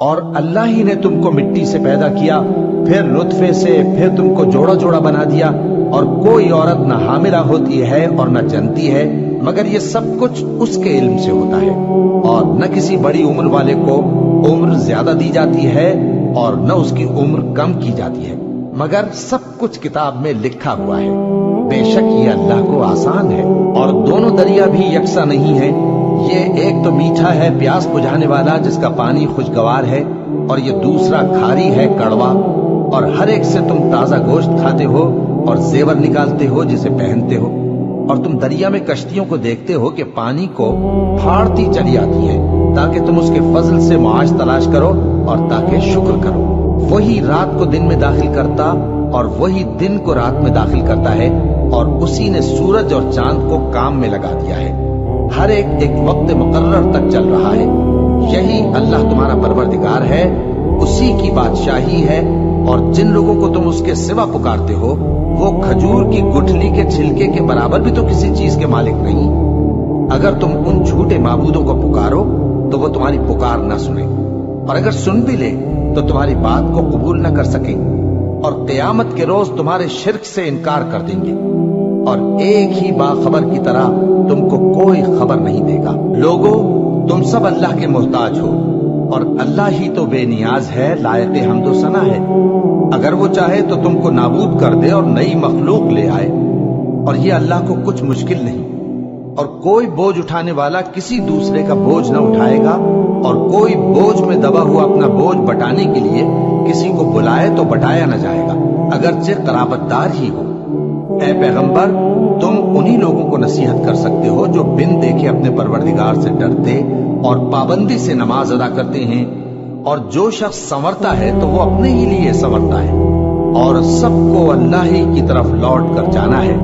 اور اللہ ہی نے تم کو مٹی سے پیدا کیا، پھر نطفے سے، پھر تم کو جوڑا جوڑا بنا دیا، اور کوئی عورت نہ حاملہ ہوتی ہے اور نہ جنتی ہے، مگر یہ سب کچھ اس کے علم سے ہوتا ہے۔ اور نہ کسی بڑی عمر والے کو عمر زیادہ دی جاتی ہے اور نہ اس کی عمر کم کی جاتی ہے، مگر سب کچھ کتاب میں لکھا ہوا ہے۔ بے شک یہ اللہ کو آسان ہے۔ اور دونوں دریا بھی یکساں نہیں ہیں، یہ ایک تو میٹھا ہے پیاس بجھانے والا جس کا پانی خوشگوار ہے، اور یہ دوسرا کھاری ہے کڑوا، اور ہر ایک سے تم تازہ گوشت کھاتے ہو اور زیور نکالتے ہو جسے پہنتے ہو۔ اور تم دریا میں کشتیوں کو دیکھتے ہو کہ پانی کو پھاڑتی چلی آتی ہیں، تاکہ تم اس کے فضل سے معاش تلاش کرو اور تاکہ شکر کرو۔ وہی رات کو دن میں داخل کرتا اور وہی دن کو رات میں داخل کرتا ہے، اور اسی نے سورج اور چاند کو کام میں لگا دیا ہے، ہر ایک ایک وقت مقرر تک چل رہا ہے۔ یہی اللہ تمہارا پروردگار ہے، اسی کی بادشاہی ہے۔ اور جن لوگوں کو تم اس کے سوا پکارتے ہو، وہ کھجور کی گٹھلی کے چھلکے کے برابر بھی تو کسی چیز کے مالک نہیں۔ اگر تم ان جھوٹے معبودوں کو پکارو تو وہ تمہاری پکار نہ سنیں، اور اگر سن بھی لے تو تمہاری بات کو قبول نہ کر سکیں، اور قیامت کے روز تمہارے شرک سے انکار کر دیں گے، اور ایک ہی باخبر کی طرح تم کو کوئی خبر نہیں دے گا۔ لوگو، تم سب اللہ کے محتاج ہو، اور اللہ ہی تو بے نیاز ہے، لائق حمد و ثنا ہے۔ اگر وہ چاہے تو تم کو نابود کر دے اور نئی مخلوق لے آئے، اور یہ اللہ کو کچھ مشکل نہیں۔ اور کوئی بوجھ اٹھانے والا کسی دوسرے کا بوجھ نہ اٹھائے گا، اور کوئی بوجھ میں دبا ہوا اپنا بوجھ بٹانے کے لیے کسی کو بلائے تو بٹایا نہ جائے گا، اگرچہ قرابت دار ہی ہو۔ اے پیغمبر، تم انہی لوگوں کو نصیحت کر سکتے ہو جو بن دیکھے اپنے پروردگار سے ڈرتے اور پابندی سے نماز ادا کرتے ہیں، اور جو شخص سنورتا ہے تو وہ اپنے ہی لیے سنورتا ہے، اور سب کو اللہ ہی کی طرف لوٹ کر جانا ہے۔